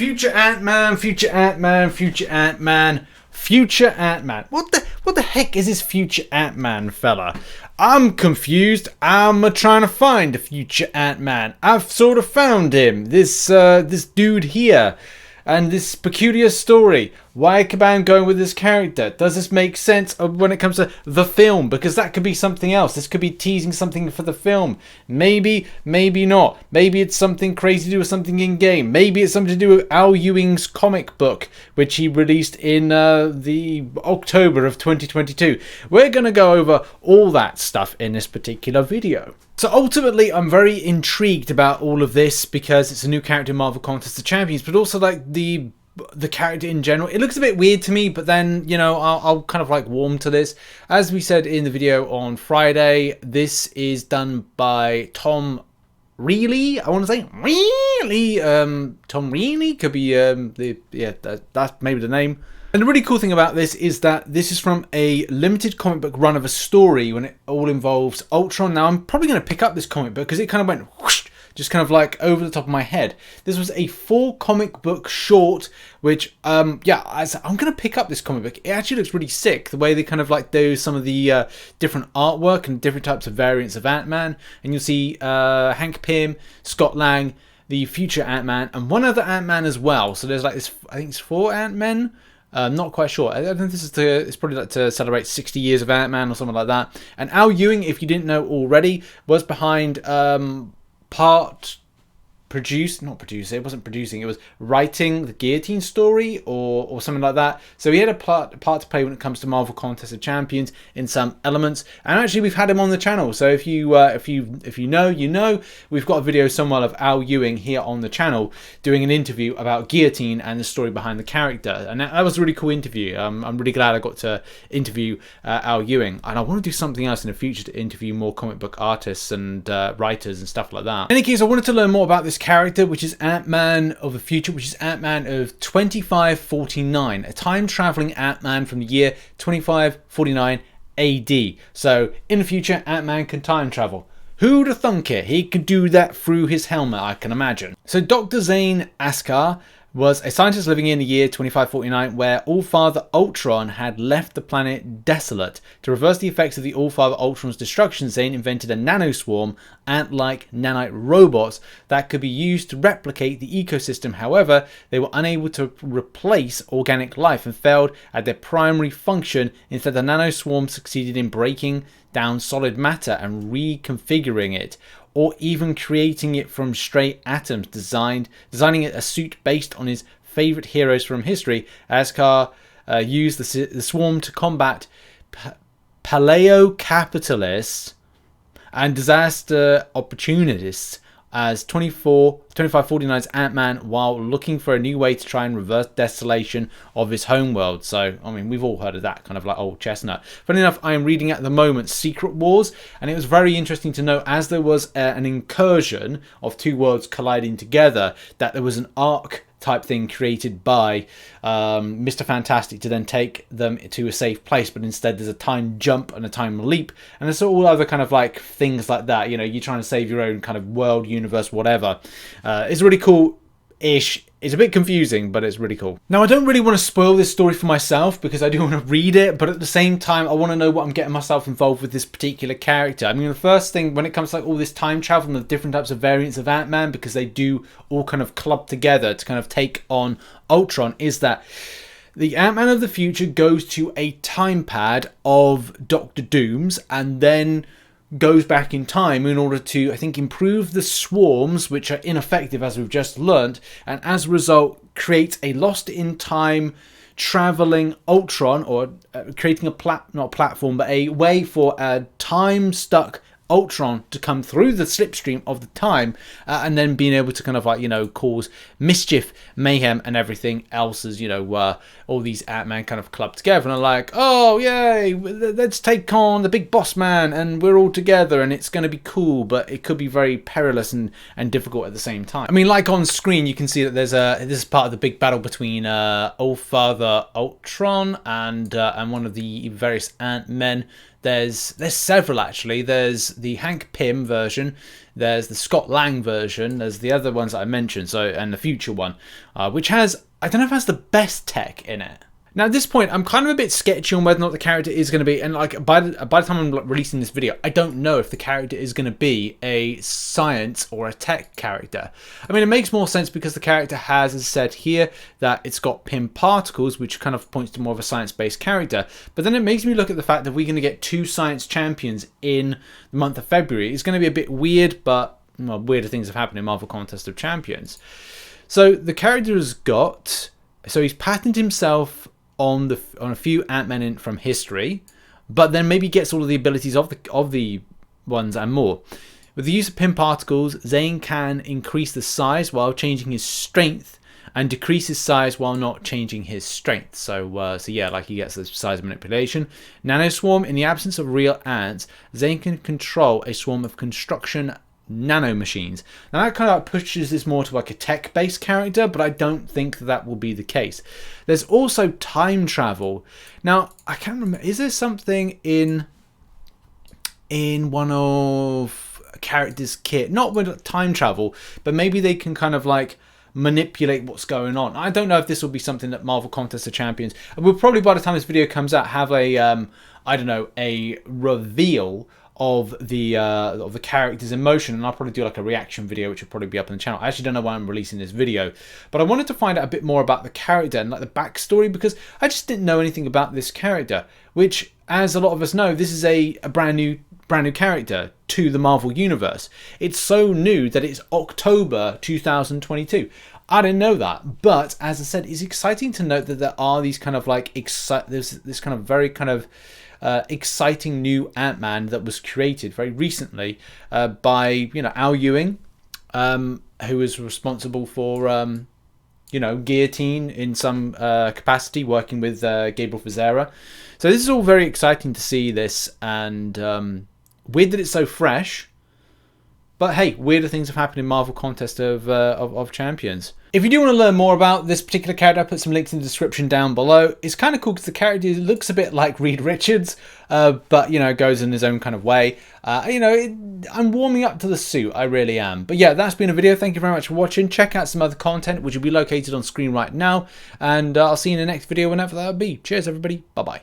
Future Ant-Man, future Ant-Man, future Ant-Man, future Ant-Man. What the heck is this future Ant-Man fella? I'm confused. I'm trying to find a future Ant-Man. I've sort of found him. This dude here. And this peculiar story. Why Caban going with this character? Does this make sense when it comes to the film? Because that could be something else. This could be teasing something for the film. Maybe, maybe not. Maybe it's something crazy to do with something in game. Maybe it's something to do with Al Ewing's comic book, which he released in the October of 2022. We're going to go over all that stuff in this particular video. So ultimately, I'm very intrigued about all of this because it's a new character in Marvel Contest of Champions, but also like the character in general. It looks a bit weird to me, but then, you know, I'll kind of like warm to this. As we said in the video on Friday, this is done by Tom Reilly. I want to say Reilly. Tom Reilly could be that's maybe the name. And the really cool thing about this is that this is from a limited comic book run of a story when it all involves Ultron. Now, I'm probably going to pick up this comic book because it kind of went whoosh, just kind of like over the top of my head. This was a 4 comic book short, which, I'm going to pick up this comic book. It actually looks really sick, the way they kind of like do some of the different artwork and different types of variants of Ant-Man. And you'll see Hank Pym, Scott Lang, the future Ant-Man, and one other Ant-Man as well. So there's like this, I think it's 4 Ant-Men. Not quite sure. I think this is it's probably like to celebrate 60 years of Ant-Man or something like that. And Al Ewing, if you didn't know already, was behind it wasn't producing, it was writing the Guillotine story or something like that. So he had a part to play when it comes to Marvel Contest of Champions in some elements. And actually we've had him on the channel. So if you know, you know, we've got a video somewhere of Al Ewing here on the channel doing an interview about Guillotine and the story behind the character. And that was a really cool interview. I'm really glad I got to interview Al Ewing. And I want to do something else in the future to interview more comic book artists and writers and stuff like that. In any case, I wanted to learn more about this character, which is Ant-Man of the future, which is Ant-Man of 2549, a time-traveling Ant-Man from the year 2549 AD. So in the future, Ant-Man can time travel. Who'd have thunk it? He could do that through his helmet, I can imagine. So Dr. Zane Askar was a scientist living in the year 2549 where All-Father Ultron had left the planet desolate. To reverse the effects of the All-Father Ultron's destruction, Zane invented a nanoswarm, ant-like nanite robots that could be used to replicate the ecosystem. However, they were unable to replace organic life and failed at their primary function. Instead, the nanoswarm succeeded in breaking down solid matter and reconfiguring it, or even creating it from stray atoms, designing it a suit based on his favourite heroes from history. Askar used the swarm to combat paleo-capitalists and disaster opportunists as 2549's Ant-Man while looking for a new way to try and reverse desolation of his homeworld. So, I mean, we've all heard of that kind of like old chestnut. Funny enough, I am reading at the moment Secret Wars, and it was very interesting to know, as there was an incursion of 2 worlds colliding together, that there was an arc type thing created by Mr. Fantastic to then take them to a safe place, but instead there's a time jump and a time leap, and there's all other kind of like things like that. You know, you're trying to save your own kind of world, universe, whatever. It's really cool-ish. It's a bit confusing, but it's really cool. Now, I don't really want to spoil this story for myself because I do want to read it, but at the same time, I want to know what I'm getting myself involved with this particular character. I mean, the first thing, when it comes to like all this time travel and the different types of variants of Ant-Man, because they do all kind of club together to kind of take on Ultron, is that the Ant-Man of the future goes to a time pad of Doctor Doom's and then goes back in time in order to, I think, improve the swarms, which are ineffective as we've just learnt, and as a result create a lost in time traveling Ultron, or creating not a platform, but a way for a time stuck Ultron to come through the slipstream of the time and then being able to kind of like, you know, cause mischief, mayhem and everything else as, you know, all these Ant-Man kind of club together and are like, oh yay, let's take on the big boss man and we're all together and it's going to be cool, but it could be very perilous and difficult at the same time. I mean, like on screen you can see that this is part of the big battle between All-Father Ultron and one of the various Ant-Men There's several actually. There's the Hank Pym version, there's the Scott Lang version, there's the other ones that I mentioned, and the future one, which has, I don't know if it has the best tech in it. Now at this point, I'm kind of a bit sketchy on whether or not the character is going to be, and like by the time I'm releasing this video, I don't know if the character is going to be a science or a tech character. I mean, it makes more sense because the character has, as I said here, that it's got Pym particles, which kind of points to more of a science-based character. But then it makes me look at the fact that we're going to get 2 science champions in the month of February. It's going to be a bit weird, but well, weirder things have happened in Marvel Contest of Champions. So the character has got, so he's patented himself on a few Ant-Man from history, but then maybe gets all of the abilities of the ones and more. With the use of Pym particles, Zane can increase the size while changing his strength, and decrease his size while not changing his strength. So yeah, like he gets the size manipulation. Nanoswarm, in the absence of real ants, Zane can control a swarm of construction nanomachines. Now that kind of pushes this more to like a tech-based character, but I don't think that will be the case. There's also time travel. Now I can't remember, is there something in one of a character's kit, not with time travel, but maybe they can kind of like manipulate what's going on. I don't know if this will be something that Marvel Contest of Champions, we'll probably, by the time this video comes out, have a I don't know, a reveal of the characters in motion, and I'll probably do like a reaction video, which will probably be up on the channel. I actually don't know why I'm releasing this video, but I wanted to find out a bit more about the character and like the backstory, because I just didn't know anything about this character, which, as a lot of us know, this is a brand new character to the Marvel Universe. It's so new that it's October 2022. I didn't know that, but as I said, it's exciting to note that there are these kind of like there's this kind of very kind of exciting new Ant-Man that was created very recently by, you know, Al Ewing, who was responsible for you know, Guillotine in some capacity, working with Gabriel Fazera. So this is all very exciting to see this, and weird that it's so fresh. But hey, weirder things have happened in Marvel Contest of Champions. If you do want to learn more about this particular character, I'll put some links in the description down below. It's kind of cool because the character looks a bit like Reed Richards, but, you know, goes in his own kind of way. You know, I'm warming up to the suit, I really am. But yeah, that's been a video. Thank you very much for watching. Check out some other content, which will be located on screen right now. And I'll see you in the next video, whenever that'll be. Cheers, everybody. Bye-bye.